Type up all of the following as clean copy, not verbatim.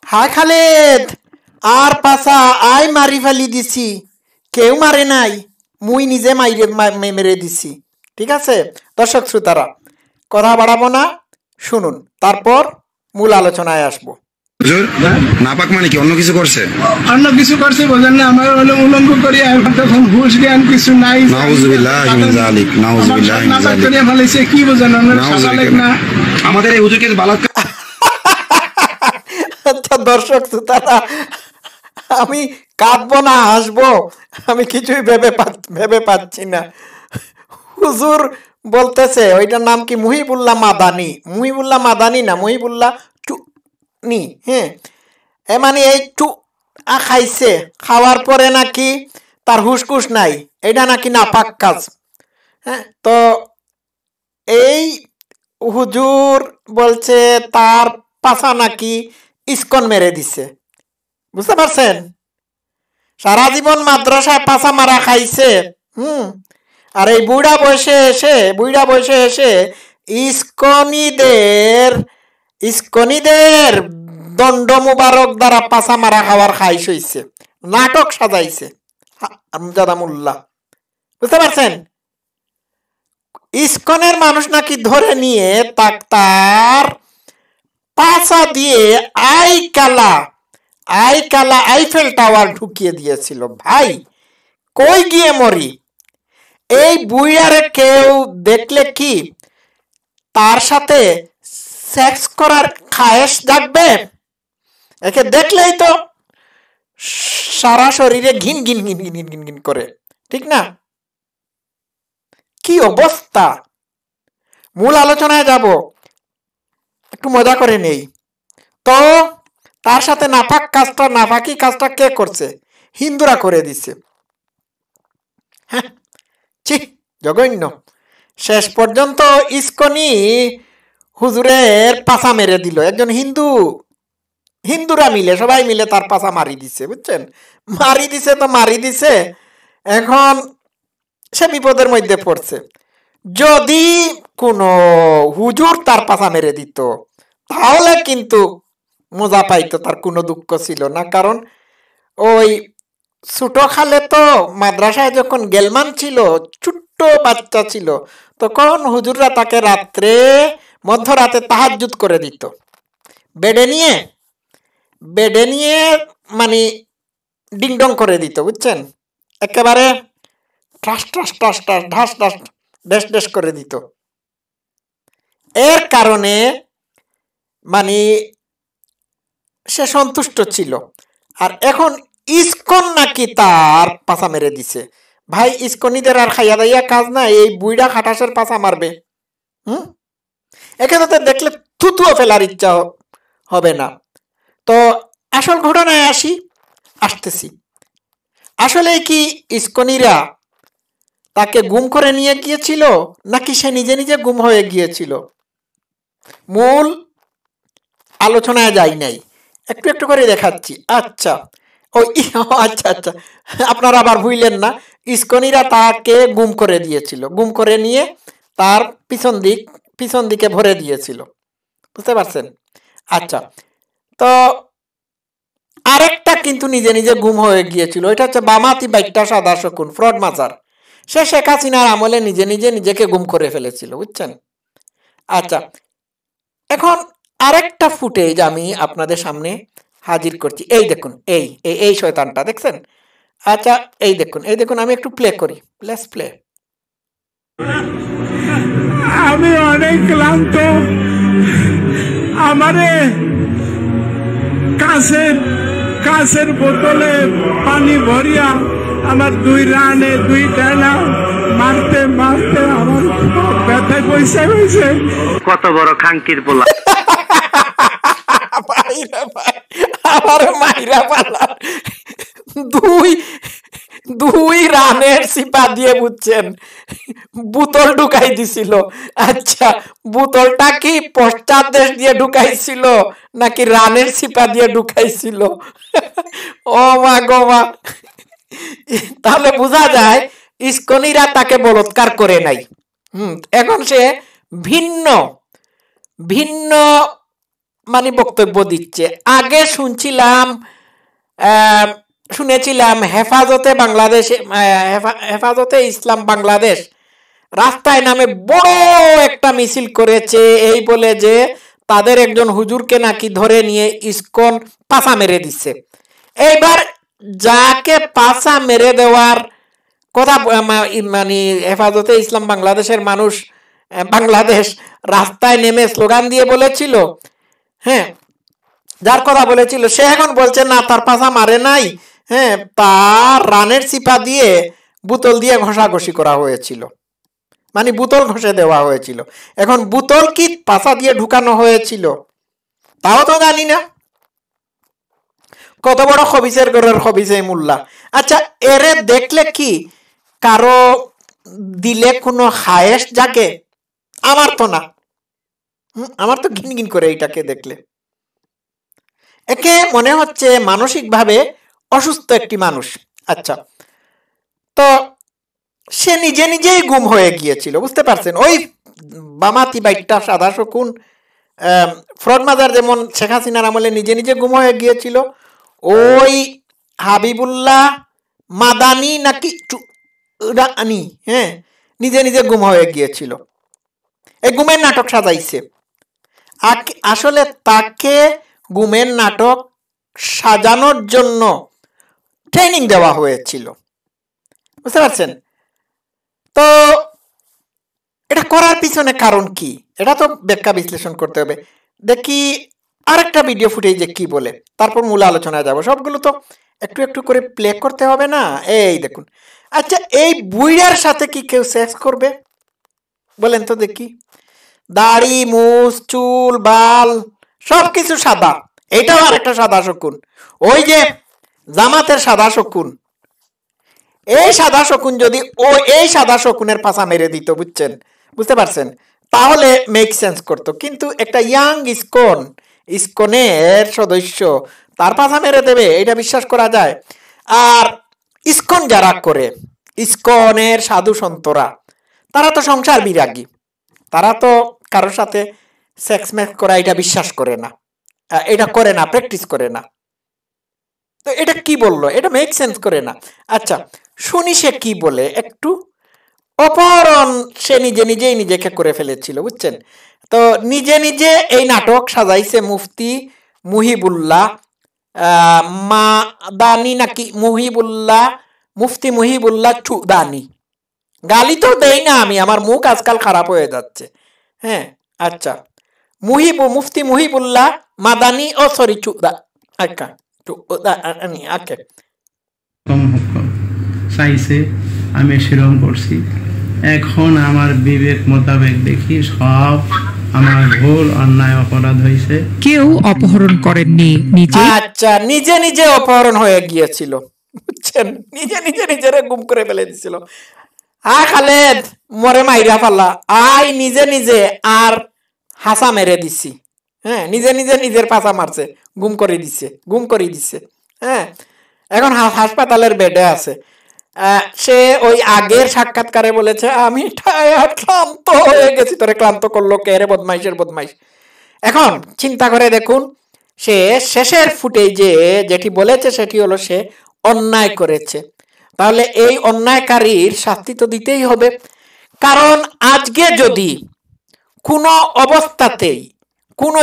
হায় খালেদ, আর পাশা I মারি ফেলি দিছি, কেউ মারে নাই, মুই নিজে মেরে দিছি। ঠিক আছে দর্শক শ্রোতারা, কথা বাড়াবো না, শুনুন, তারপর মূল আলোচনায় আসবো। নাপাক মানে কি অন্য কিছু করছে? অন্য কিছু করছে বোঝেন না, আমার হলো উলঙ্গ করি, তখন হুশ জ্ঞান কিছু নাই। নাউজুবিল্লাহ মিন যালিক, নাউজুবিল্লাহ মিন যালিক করিয়া ফেলেছে, কি বোঝেন না আমাদের এই হুজুরকে বালাৎকার। আচ্ছা দর্শক শ্রোতারা, আমি কাঁদবো না হাসবো আমি কিছুই ভেবে পাচ্ছি না। হুজুর বলতেছে, ওইটার নাম কি মুহিবুল্লাহ মাদানি, মুহিবুল্লাহ মাদানি না, মুহিবুল্লাহ চুনি। হ্যাঁ, এ মানে এই খাইছে, খাওয়ার পরে নাকি তার হুসকুস নাই, এটা নাকি নাপাক কাজ। হ্যাঁ, তো এই হুজুর বলছে তার পাছা নাকি ইস্কন মেরে দিছে, বুঝতে পারছেন? সারা জীবন মাদ্রাসায় পাছা মারা খাইছে। আর এই বুড়া বয়সে এসে ইস্কনিদের দণ্ড মুবারক দ্বারা পাছা মারা খাওয়ার খাইশ হইছে, নাটক সাজাইছে আমজাদামুল্লাহ, বুঝতে পারছেন? ইস্কনের মানুষ নাকি ধরে নিয়ে তার পাছা দিয়ে আইফেল টাওয়ার ঢুকিয়ে দিয়েছিল। ভাই কই গিয়ে মরি, এই বুইয়ারে কেউ দেখলে কি তার সাথে সেক্স করার খায়েশ জাগবে? একে দেখলেই তো সারা শরীরে ঘিন ঘিন ঘিন ঘিন ঘিন ঘিন করে, ঠিক না? কি অবস্থা। মূল আলোচনায় যাব, একটু মজা করে নেই তো। তার সাথে নাপাকি কাজটা কে করছে? হিন্দুরা করে দিছে। হ্যাঁ, জঘন্য। শেষ পর্যন্ত ইস্কনি হুজুরের পাছা মেরে দিল একজন হিন্দুরা মিলে, সবাই মিলে তার পাছা মারি দিছে, বুঝছেন? মারি দিছে। এখন সে বিপদের মধ্যে পড়ছে। যদি কোনো হুজুর তার পাছা মেরে দিত তাহলে কিন্তু মজা পাইতো, তার কোনো দুঃখ ছিল না। কারণ ওই ছোট খালে তো মাদ্রাসায় যখন গেলমান ছিল, ছোট্ট বাচ্চা ছিল, তখন হুজুররা তাকে মধ্যরাতে তাহাজ্জুদ করে দিত, বেডে নিয়ে মানে ডিংডং করে দিত, বুঝছেন? একেবারে ঠাস ঠাস ঠাস ঠাস ঢাস ঢাস ডেস ডেস করে দিত। এর কারণে মানে সে সন্তুষ্ট ছিল। আর এখন ইস্কন নাকি তার পাছা মেরে দিছে। ভাই ইস্কনিদের আর খাইয়া দাইয়া কাজ না, এই বুইড়া খাটাসের পাছা মারবে। এখানে তো দেখলে থুতুও ফেলার ইচ্ছা হবে না। তো আসল ঘটনায় আসতেছি। আসলে কি ইস্কনিরা তাকে গুম করে নিয়ে গিয়েছিল, নাকি সে নিজে নিজে গুম হয়ে গিয়েছিল? মূল আলোচনায় যাই নাই, একটু একটু করে দেখাচ্ছি। আচ্ছা, আপনারা আবার ভুললেন না, ইস্কনিরা তাকে গুম করে দিয়েছিল, গুম করে নিয়ে তার পিছন দিকে ভরে দিয়েছিল, বুঝতে পারছেন? আচ্ছা, তো আরেকটা কিন্তু নিজে নিজে গুম হয়ে গিয়েছিল, এটা হচ্ছে বামাতি বাইকটা সাদা শকুন, ফ্রড মাজার। সে শেখ হাসিনার আমলে নিজেকে গুম করে ফেলেছিল, বুঝছেন? আচ্ছা, এখন আরেকটা ফুটেজ আমি আপনাদের সামনে হাজির করছি। এই দেখুন, এই শয়তানটা দেখছেন? আচ্ছা, এই দেখুন, আমি একটু প্লে করি, লেটস প্লে। আমি অনেক ক্লান্ত, আমারে কাঁচের বোতলে পানি ভরিয়া আমার 2 রানে 2 ডানা মারতে আমার ব্যথায় পয়সা হয়েছে। কত বড় খাঙ্কির পোলা। আমার মাইরা পালা 2 রানের সিপা দিয়ে, বুঝছেন, বোতল ঢুকাই দিছিল। আচ্ছা, বোতলটা কি পশ্চাৎ দেশ দিয়ে ঢুকাইছিল নাকি রানের সিপা দিয়ে ঢুকাইছিল? ও মা গো মা! তাহলে বোঝা যায় ইস্কনিরা তাকে বলৎকার করে নাই। এখন সে ভিন্ন মানে বক্তব্য দিচ্ছে। আগে শুনেছিলাম হেফাজতে ইসলাম বাংলাদেশ রাস্তায় নামে বড় একটা মিছিল করেছে এই বলে যে তাদের একজন হুজুরকে নাকি ধরে নিয়ে ইসকন পাছা মেরে দিচ্ছে। এইবার যাকে পাছা মেরে দেওয়ার কথা মানে হেফাজতে ইসলাম বাংলাদেশের মানুষ বাংলাদেশ রাস্তায় নেমে স্লোগান দিয়ে বলেছিল, হ্যাঁ, যার কথা বলেছিল সে এখন বলছে না তার পাছা মারে নাই, হ্যাঁ, তার রানের চিপা দিয়ে বোতল দিয়ে ঘষাঘষি করা হয়েছিল, মানে বোতল ঘষে দেওয়া হয়েছিল। এখন বোতল কি পাছা দিয়ে ঢুকানো হয়েছিল তাও তো জানি না। কত বড় খবিসের ঘরের খবিস এই মোল্লা। আচ্ছা, এরে দেখলে কি কারো দিলে কোনো হায়েস জাগে? আমার তো না, আমার তো ঘিন ঘিন করে এইটাকে দেখলে। একে মনে হচ্ছে মানসিকভাবে অসুস্থ একটি মানুষ। আচ্ছা, তো সে নিজে নিজেই গুম হয়ে গিয়েছিল, বুঝতে পারছেন? ওই বামাতি বাইটটা সাদা শকুন ফ্রড মাজার যেমন শেখ হাসিনার আমলে নিজে নিজে গুম হয়ে গিয়েছিল, ওই হাবিবুল্লাহ মাদানি নাকি চুরানি, হ্যাঁ, নিজে নিজে গুম হয়ে গিয়েছিল। এই গুমের নাটক সাজাইছে। আসলে তাকে গুমের নাটক সাজানোর জন্য ট্রেনিং দেওয়া হয়েছিল, বুঝতে পারছেন? তো এটা করার পিছনে কারণ কি, এটা তো ব্যাখ্যা বিশ্লেষণ করতে হবে। দেখি আরেকটা ভিডিও ফুটেজে কি বলে, তারপর মূল আলোচনায় যাব। সবগুলো তো একটু একটু করে প্লে করতে হবে না। এই দেখুন। আচ্ছা, এই বুইড়ার সাথে কি কেউ সেক্স করবে বলেন তো দেখি? দাড়ি, মুছ, চুল, বাল সবকিছু সাদা। এটাও আর একটা সাদা শকুন, ওই যে জামাতের সাদা শকুন। এই সাদা শকুন যদি এই সাদা শকুনের পাছা মেরে দিত, বুঝতে পারছেন, তাহলে মেক সেন্স করতো। কিন্তু একটা ইয়াং ইসকনের সদস্য তার পাছা মেরে দেবে, এটা বিশ্বাস করা যায়? আর ইসকন যারা করে, ইসকনের সাধু সন্তরা, তারা তো সংসার বিরাগী, তারা তো কারোর সাথে সেক্স ম্যাক্স করা এটা বিশ্বাস করে না, এটা করে না, প্র্যাকটিস করে না। তো এটা কি বললো, এটা মেক সেন্স করে না। আচ্ছা, শুনি সে কি বলে একটু। অপহরণ সে নিজে নিজেই নিজেকে করে ফেলেছিল, বুঝছেন? তো নিজে নিজে এই নাটক সাজাইছে মুফতি মুহিবুল্লাহ মাদানি নাকি মুফতি মুহিবুল্লাহ চুদানি। গালি তো দেই না আমি, আমার মুখ আজকাল খারাপ হয়ে যাচ্ছে। হ্যাঁ, আচ্ছা, মুফতি মুহিবুল্লাহ মাদানি ও সরি চুদা আচ্ছা চুদানি আকে চাইছে, আমি সেরকম করছি। এখন আমার বিবেক মোতাবেক দেখি সব আমার ভুল, অন্যায়, অপরাধ হয়েছে। কেউ অপহরণ করেননি, নিজে আচ্ছা, নিজে নিজে অপহরণ হয়ে গিয়েছিল, বুঝছেন? নিজে নিজে নিজেরে গুম করে ফেলে দিছিল। খালেদ মরে মাইরা ফাল্লা, নিজে নিজে আর হাসা মেরে দিছি। হ্যাঁ, নিজে নিজে নিজের পাছা মারছে, গুম করে দিচ্ছে। হ্যাঁ, এখন হাসপাতালের বেডে আছে। সে ওই আগের সাক্ষাৎকারে বলেছে, আমি ক্লান্ত হয়ে গেছি। তোরে ক্লান্ত করলো কে রে? বদমাইশ। এখন চিন্তা করে দেখুন, সে শেষের ফুটেজে যেটি বলেছে সেটি হলো সে অন্যায় করেছে। তাহলে এই অন্যায়কারীর শাস্তি তো দিতেই হবে। কারণ আজকে যদি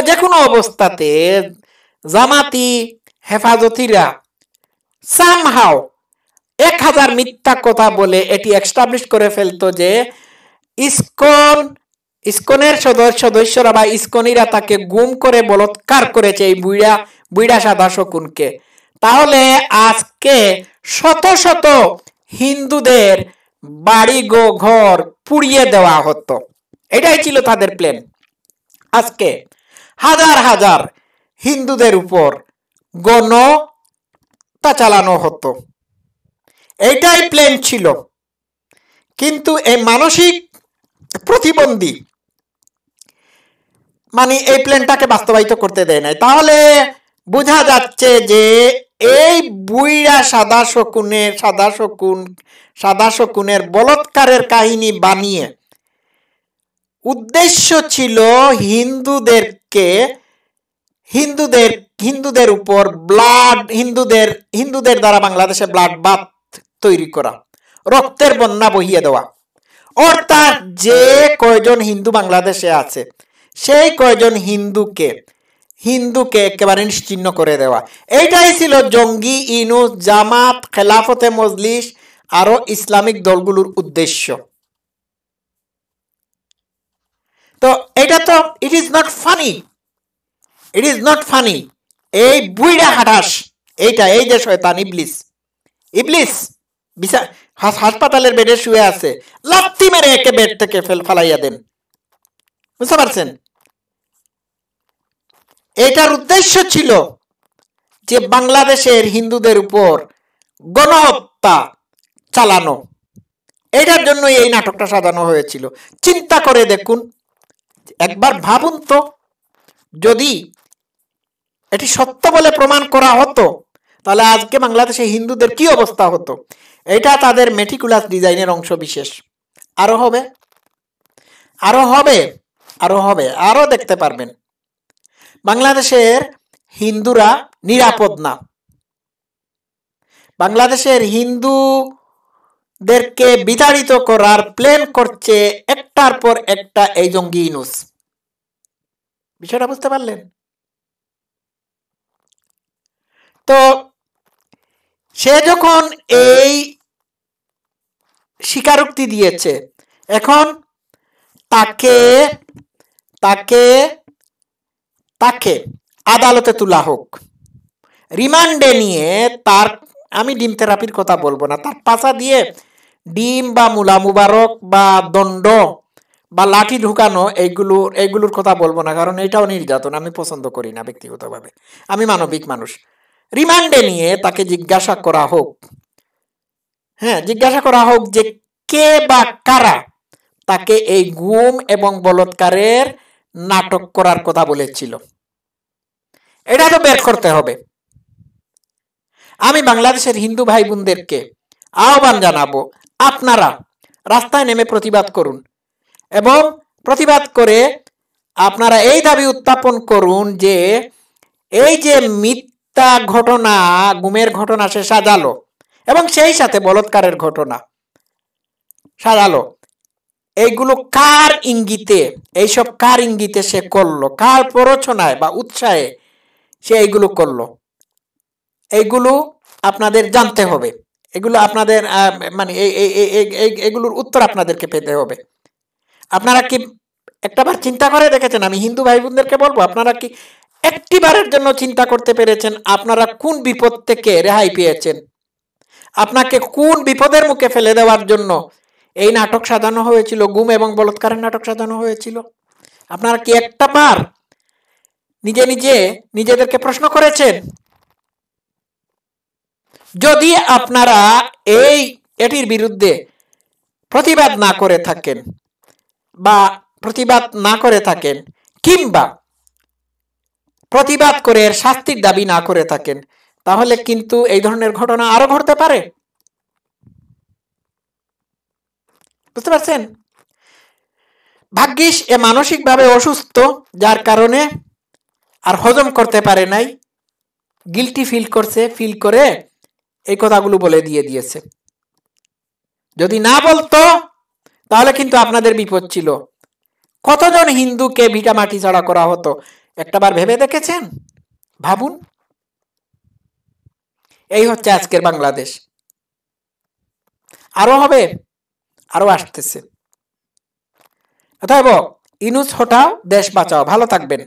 যে কোনো অবস্থাতে জামাতি হেফাজতিরা সামহাও 1000 মিথ্যা কথা বলে এটি এস্টাবলিশ করে ফেলতো যে ইসকনের সদস্যরা বা ইসকনিরা তাকে গুম করে বলৎকার করেছে, এই বুইড়া সাদা শকুনকে, তাহলে আজকে শত শত হিন্দুদের বাড়ি ঘর পুড়িয়ে দেওয়া হতো। এটাই ছিল তাদের প্ল্যান। আজকে হাজার হাজার হিন্দুদের উপর গণহত্যা চালানো হতো, এইটাই প্ল্যান ছিল। কিন্তু এই মানসিক প্রতিবন্ধী মানে এই প্ল্যানটাকে বাস্তবায়িত করতে দেয় নাই। তাহলে বোঝা যাচ্ছে যে এই বুইড়া সাদা শকুনের বলৎকারের কাহিনী বানিয়ে উদ্দেশ্য ছিল হিন্দুদেরকে হিন্দুদের হিন্দুদের উপর হিন্দুদের দ্বারা বাংলাদেশে ব্লাড বাথ তৈরি করা, রক্তের বন্যা বহিয়ে দেওয়া। অর্থাৎ যে কয়জন হিন্দু বাংলাদেশে আছে সেই কয়জন হিন্দুকে একেবারে নিশ্চিহ্ন করে দেওয়া, এইটাই ছিল জঙ্গি ইউনূস, জামাত, খেলাফতে মজলিস আরো ইসলামিক দলগুলোর উদ্দেশ্য। তো এটা তো ইট ইজ নট ফানি। এই বুইড়া হাঁটাস এই যে শয়তান ইবলিস হাসপাতালের বেডে শুয়ে আছে, লাথি মেরে একে বেড থেকে ফালাইয়া দেন। বুঝতে পারছেন? এটার উদ্দেশ্য ছিল যে বাংলাদেশের হিন্দুদের উপর গণহত্যা চালানো। এটার জন্য এই নাটকটা সাজানো হয়েছিল। চিন্তা করে দেখুন, একবার ভাবুন তো, যদি এটি সত্য বলে প্রমাণ করা হতো তাহলে আজকে বাংলাদেশে হিন্দুদের কি অবস্থা হতো। এটা তাদের মেটিকুলাস ডিজাইনের অংশ বিশেষ। আরো দেখতে পারবেন বাংলাদেশের হিন্দুরা নিরাপদ না। বাংলাদেশের হিন্দুদেরকে বিতাড়িত করার প্ল্যান করছে একটার পর একটা এই জঙ্গি ইউনূস। বিষয়টা বুঝতে পারলেন? তো সে যখন এই স্বীকারোক্তি দিয়েছে, এখন তাকে আদালতে তোলা হোক, রিমান্ডে নিয়ে তার, আমি ডিম থেরাপির কথা বলবো না, তার পাছা দিয়ে ডিম বা মুলা মুবারক বা দণ্ড বা লাঠি ঢুকানো এইগুলোর কথা বলবো না, কারণ এটাও নির্যাতন, আমি পছন্দ করি না ব্যক্তিগতভাবে, আমি মানবিক মানুষ। রিমান্ডে নিয়ে তাকে জিজ্ঞাসা করা হোক, যে কে বা কারা তাকে এই গুম এবং বলৎকারের নাটক করার কথা বলেছিল। এটা তো বের করতে হবে। আমি বাংলাদেশের হিন্দু ভাই বোনদেরকে আহ্বান জানাবো, আপনারা রাস্তায় নেমে প্রতিবাদ করুন এবং প্রতিবাদ করে আপনারা এই দাবি উত্থাপন করুন যে এই যে মিথ্যা ঘটনা, গুমের ঘটনা সে সাজালো এবং সেই সাথে বলৎকারের ঘটনা সাজালো, এইগুলো কার ইঙ্গিতে সে করলো, কার প্ররোচনায় বা উৎসাহে সে এইগুলো করলো, এইগুলো আপনাদের জানতে হবে। এগুলো আপনাদের মানে এগুলোর উত্তর আপনাদেরকে পেতে হবে। আপনারা কি একটাবার চিন্তা করে দেখেছেন? আমি হিন্দু ভাই বোনদেরকে বলবো, আপনারা কি একটিবারের জন্য চিন্তা করতে পেরেছেন আপনারা কোন বিপদ থেকে রেহাই পেয়েছেন? আপনাকে কোন বিপদের মুখে ফেলে দেওয়ার জন্য এই নাটক সাজানো হয়েছিল, গুম এবং বলৎকারের নাটক সাজানো হয়েছিল? আপনারা কি একটা বার নিজেদেরকে প্রশ্ন করেছেন? যদি আপনারা এটির বিরুদ্ধে প্রতিবাদ না করে থাকেন কিংবা প্রতিবাদ করে এর শাস্তির দাবি না করে থাকেন, তাহলে কিন্তু এই ধরনের ঘটনা আরো ঘটতে পারে। বুঝতে পারছেন? ভাগ্যিস এ মানসিকভাবে অসুস্থ, যার কারণে আর হজম করতে পারে নাই, গিল্টি ফিল করে এই কথাগুলো বলে দিয়েছে। যদি না বলতো তাহলে কিন্তু আপনাদের বিপদ ছিল। কতজন হিন্দুকে ভিটা মাটি ছাড়া করা হতো একটাবার ভেবে দেখেছেন? ভাবুন। এই হচ্ছে আজকের বাংলাদেশ। আরো হবে, আরো আসতেছে। অতএব ইউনূস হটাও, দেশ বাঁচাও। ভালো থাকবেন।